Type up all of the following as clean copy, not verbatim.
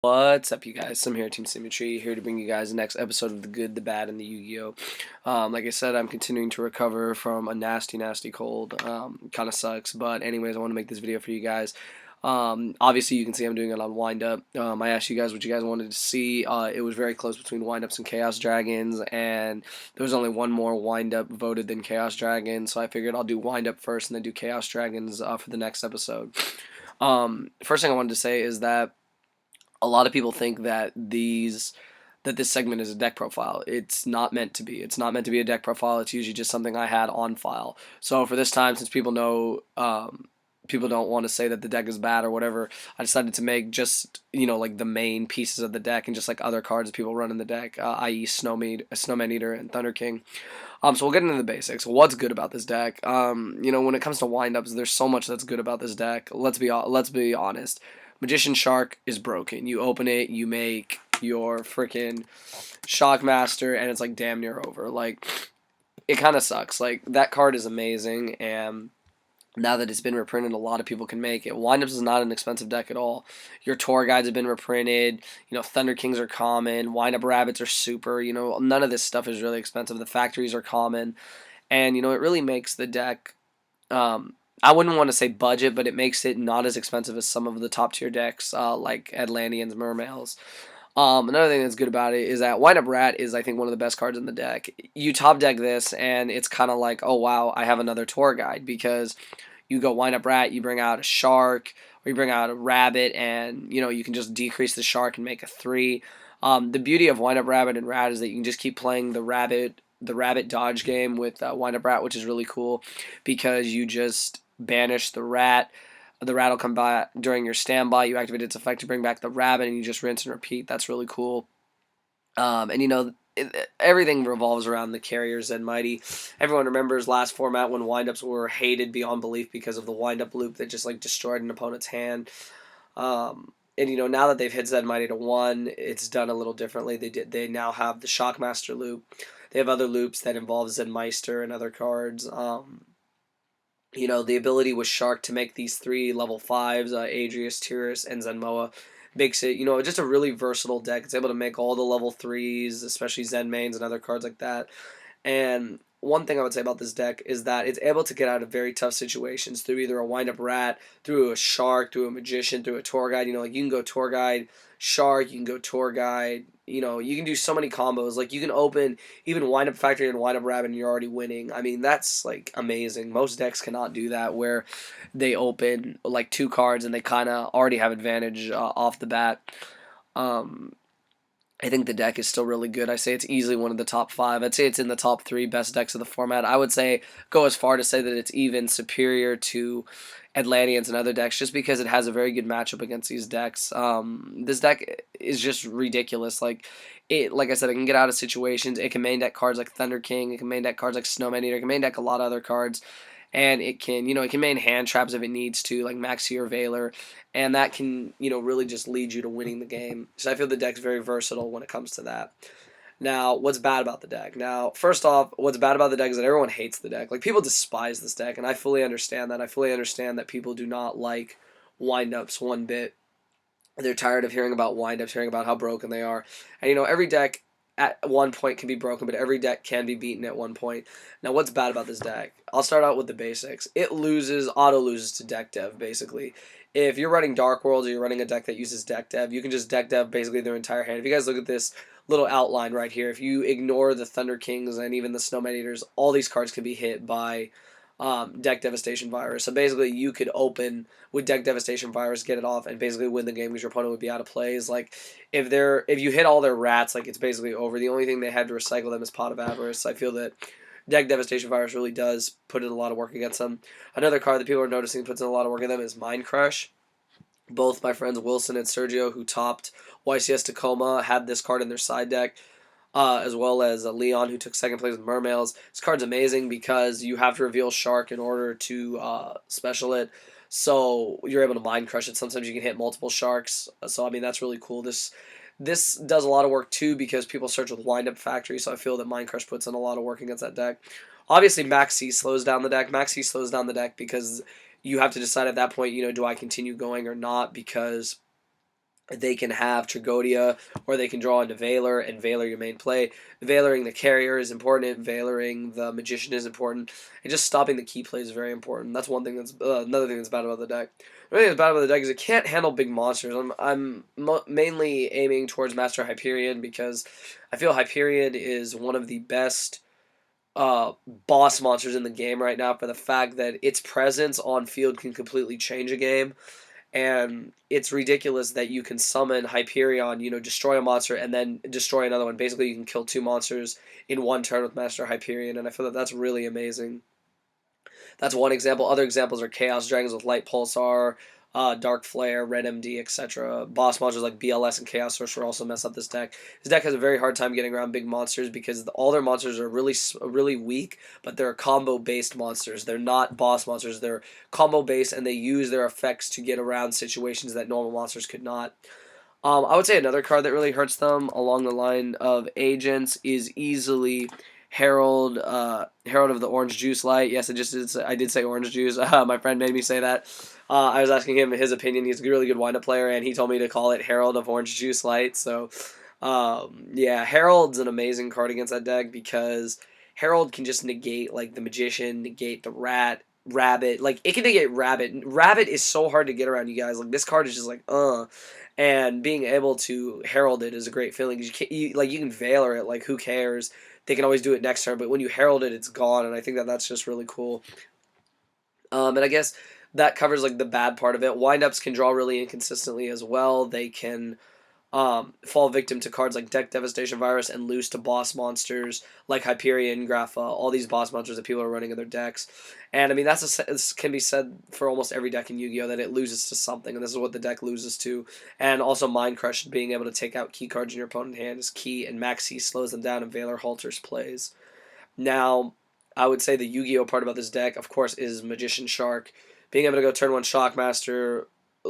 What's up, you guys? Sim here, Team Symmetry, here to bring you guys the next episode of The Good, the Bad, and the Yu-Gi-Oh! Like I said, I'm continuing to recover from a nasty, nasty cold. Kind of sucks, but anyways, I want to make this video for you guys. Obviously, you can see I'm doing it on Wind Up. I asked you guys what you guys wanted to see. It was very close between Wind Ups and Chaos Dragons, and there was only one more Wind Up voted than Chaos Dragons, so I figured I'll do Wind Up first and then do Chaos Dragons for the next episode. First thing I wanted to say is that a lot of people think that this segment is a deck profile. It's not meant to be. It's not meant to be a deck profile. It's usually just something I had on file. So for this time, since people know people don't want to say that the deck is bad or whatever, I decided to make just like the main pieces of the deck and just like other cards that people run in the deck, i.e. Snowman Eater, and Thunder King. So we'll get into the basics. What's good about this deck? When it comes to windups, there's so much that's good about this deck. Let's be honest. Magician Shark is broken. You open it, you make your freaking Shockmaster, and it's like damn near over. Like, it kind of sucks. Like, that card is amazing, and now that it's been reprinted, a lot of people can make it. Windups is not an expensive deck at all. Your Tour Guides have been reprinted. Thunder Kings are common. Windup Rabbits are super. None of this stuff is really expensive. The factories are common. And, it really makes the deck, I wouldn't want to say budget, but it makes it not as expensive as some of the top tier decks, like Atlanteans, Mermails. Another thing that's good about it is that Wind Up Rat is, I think, one of the best cards in the deck. You top deck this, and it's kind of like, oh wow, I have another tour guide, because you go Wind Up Rat, you bring out a shark, or you bring out a rabbit, and you can just decrease the shark and make a 3. The beauty of Wind Up Rabbit and Rat is that you can just keep playing the rabbit dodge game with Wind Up Rat, which is really cool, because you just banish the rat. The rat will come by during your standby. You activate its effect to bring back the rabbit, and you just rinse and repeat. That's really cool. Everything revolves around the carrier Zen Mighty. Everyone remembers last format when windups were hated beyond belief because of the windup loop that just like destroyed an opponent's hand. And now that they've hit Zen Mighty to 1, it's done a little differently. They now have the Shockmaster loop. They have other loops that involve Zen Meister and other cards. The ability with Shark to make these 3 level 5s, Adrius, Tyrus, and Zenmoa, makes it, just a really versatile deck. It's able to make all the level 3s, especially Zen mains and other cards like that. And one thing I would say about this deck is that it's able to get out of very tough situations through either a wind-up rat, through a shark, through a magician, through a tour guide. Like you can go tour guide, shark, you can go tour guide. You can do so many combos. Like you can open even wind-up factory and wind-up rabbit and you're already winning. I mean, that's like amazing. Most decks cannot do that, where they open like 2 cards and they kind of already have advantage off the bat. I think the deck is still really good. I say it's easily one of the top 5. I'd say it's in the top 3 best decks of the format. I would say go as far to say that it's even superior to Atlanteans and other decks, just because it has a very good matchup against these decks. This deck is just ridiculous. Like I said, it can get out of situations. It can main deck cards like Thunder King. It can main deck cards like Snowman Eater. It can main deck a lot of other cards. And it can main hand traps if it needs to, like Maxi or Valor, and that can, really just lead you to winning the game. So I feel the deck's very versatile when it comes to that. Now, what's bad about the deck? Now, first off, what's bad about the deck is that everyone hates the deck. Like, people despise this deck, and I fully understand that. I fully understand that people do not like wind-ups one bit. They're tired of hearing about wind-ups, hearing about how broken they are. And, every deck at one point can be broken, but every deck can be beaten at one point. Now, what's bad about this deck? I'll start out with the basics. It auto loses to deck dev, basically. If you're running Dark Worlds or you're running a deck that uses deck dev, you can just deck dev basically their entire hand. If you guys look at this little outline right here, if you ignore the Thunder Kings and even the Snowman Eaters, all these cards can be hit by Deck Devastation Virus. So basically, you could open with Deck Devastation Virus, get it off, and basically win the game because your opponent would be out of plays. Like if you hit all their rats, like it's basically over. The only thing they had to recycle them is Pot of Avarice. I feel that Deck Devastation Virus really does put in a lot of work against them. Another card that people are noticing puts in a lot of work in them is Mind Crush. Both my friends Wilson and Sergio, who topped YCS Tacoma, had this card in their side deck, as well as Leon, who took second place with Mermails. This card's amazing because you have to reveal Shark in order to special it, so you're able to Mind Crush it. Sometimes you can hit multiple Sharks, so I mean that's really cool. This does a lot of work too because people search with Wind Up Factory, so I feel that Mind Crush puts in a lot of work against that deck. Obviously, Max C slows down the deck. Max C slows down the deck because you have to decide at that point, do I continue going or not, because they can have Tragodia, or they can draw into Valor, and Valor your main play. Valoring the carrier is important. Valoring the magician is important, and just stopping the key play is very important. That's one thing that's another thing that's bad about the deck. Another thing that's bad about the deck is it can't handle big monsters. I'm mainly aiming towards Master Hyperion because I feel Hyperion is one of the best boss monsters in the game right now for the fact that its presence on field can completely change a game. And it's ridiculous that you can summon Hyperion, destroy a monster, and then destroy another one. Basically, you can kill two monsters in one turn with Master Hyperion, and I feel that that's really amazing. That's one example. Other examples are Chaos Dragons with Light Pulsar, Dark Flare, Red MD, etc. Boss monsters like BLS and Chaos Sorcerer also mess up this deck. This deck has a very hard time getting around big monsters because all their monsters are really weak, but they're combo-based monsters. They're not boss monsters. They're combo-based, and they use their effects to get around situations that normal monsters could not. I would say another card that really hurts them along the line of agents is easily Herald, Herald of the Orange Juice Light. Yes, I did say Orange Juice. My friend made me say that. I was asking him his opinion. He's a really good wind-up player, and he told me to call it Herald of Orange Juice Light. So, yeah, Herald's an amazing card against that deck because Herald can just negate like the Magician, negate the Rat, Rabbit. Like it can negate Rabbit. Rabbit is so hard to get around, you guys. Like this card is just like and being able to herald it is a great feeling. You can Valor it, like who cares? They can always do it next turn, but when you herald it, it's gone, and I think that that's just really cool. And I guess that covers like the bad part of it. Windups can draw really inconsistently as well. They can fall victim to cards like Deck Devastation Virus and lose to boss monsters like Hyperion, Grapha, all these boss monsters that people are running in their decks. And I mean, this can be said for almost every deck in Yu-Gi-Oh! That it loses to something, and this is what the deck loses to. And also Mind Crush, being able to take out key cards in your opponent's hand is key, and Maxi slows them down and Valor halters plays. Now, I would say the Yu-Gi-Oh! Part about this deck, of course, is Magician Shark. Being able to go turn one Shockmaster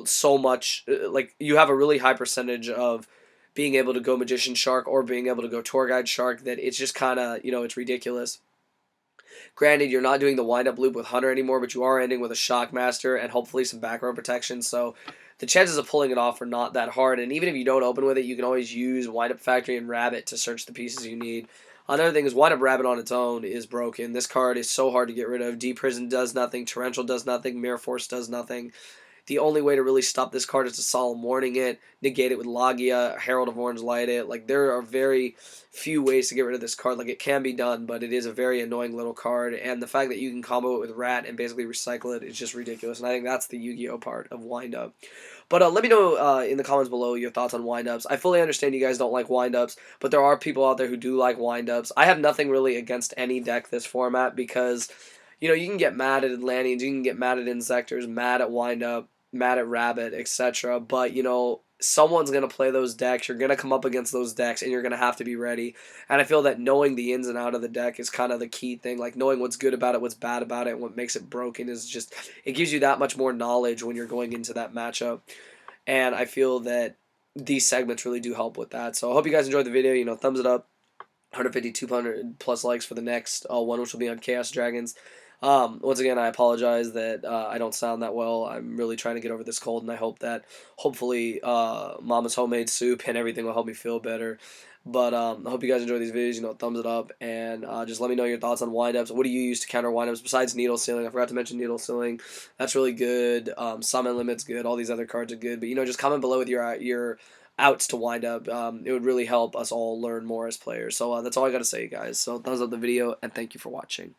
so much, like, you have a really high percentage of being able to go Magician Shark or being able to go Tour Guide Shark that it's just kind of, it's ridiculous. Granted, you're not doing the wind-up loop with Hunter anymore, but you are ending with a Shockmaster and hopefully some background protection, so the chances of pulling it off are not that hard, and even if you don't open with it, you can always use Wind-Up Factory and Rabbit to search the pieces you need. Another thing is Wind-Up Rabbit on its own is broken. This card is so hard to get rid of. D-Prison does nothing, Torrential does nothing, Mirror Force does nothing. The only way to really stop this card is to Solemn Warning it, negate it with Logia, Herald of Orange Light it. Like, there are very few ways to get rid of this card. Like, it can be done, but it is a very annoying little card, and the fact that you can combo it with Rat and basically recycle it is just ridiculous, and I think that's the Yu-Gi-Oh! Part of Wind Up. But let me know in the comments below your thoughts on wind-ups. I fully understand you guys don't like wind-ups, but there are people out there who do like wind-ups. I have nothing really against any deck this format because, you can get mad at Atlanteans, you can get mad at Insectors, mad at wind-up, mad at Rabbit, etc. But, someone's going to play those decks. You're going to come up against those decks, and you're going to have to be ready. And I feel that knowing the ins and out of the deck is kind of the key thing. Like, knowing what's good about it, what's bad about it, and what makes it broken is just, it gives you that much more knowledge when you're going into that matchup. And I feel that these segments really do help with that. So I hope you guys enjoyed the video. Thumbs it up. 150, 200 plus likes for the next one, which will be on Chaos Dragons. Once again, I apologize that I don't sound that well. I'm really trying to get over this cold, and I hope that hopefully Mama's homemade soup and everything will help me feel better. But I hope you guys enjoy these videos. Thumbs it up, and just let me know your thoughts on windups. What do you use to counter windups besides Needle Sealing? I forgot to mention Needle Sealing. That's really good. Summon Limit's good. All these other cards are good. But just comment below with your outs to wind up. It would really help us all learn more as players. So that's all I got to say, guys. So thumbs up the video, and thank you for watching.